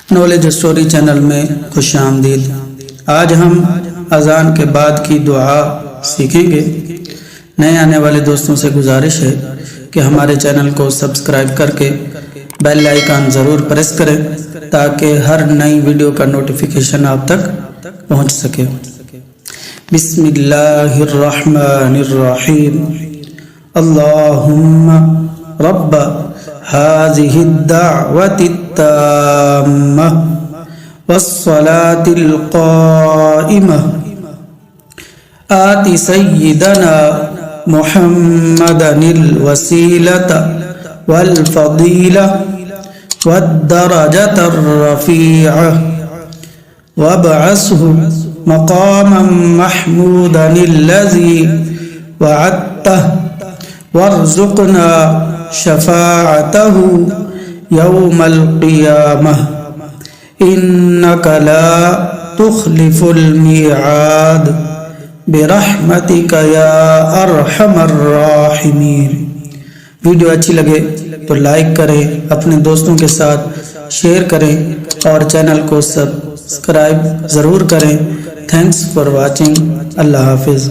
Knowledge story channel में खुश आमदीद। आज हम अजान के बाद की दुआ सीखेंगे। नए आने वाले दोस्तों से गुजारिश है कि हमारे चैनल को सब्सक्राइब करके बेल आइकन ज़रूर प्रेस करें ताकि हर नई वीडियो का नोटिफिकेशन आप तक पहुंच सके। बिस्मिल्लाहिर्रहमानिर्रहीम। अल्लाहुम्मा रब्ब हाज़िहि दावति ताम्मा वस्सलातिल क़ाइमा आति सय्यिदना मुहम्मदनिल वसीलता वल फ़दीला वद्दरजतर रफ़ीअ वबअसहु मक़ामम महमूदनिल्लज़ी वअदतहु वर्ज़ुक़ना शफ़ाअतहु यौमल क़ियामह इन्नका ला तुख़लिफ़ुल मिआद बिरहमतिका या अरहमर राहिमीन। वीडियो अच्छी लगे तो लाइक करें, अपने दोस्तों के साथ शेयर करें और चैनल को सब्सक्राइब ज़रूर करें। Thanks for watching. अल्लाह हाफिज़।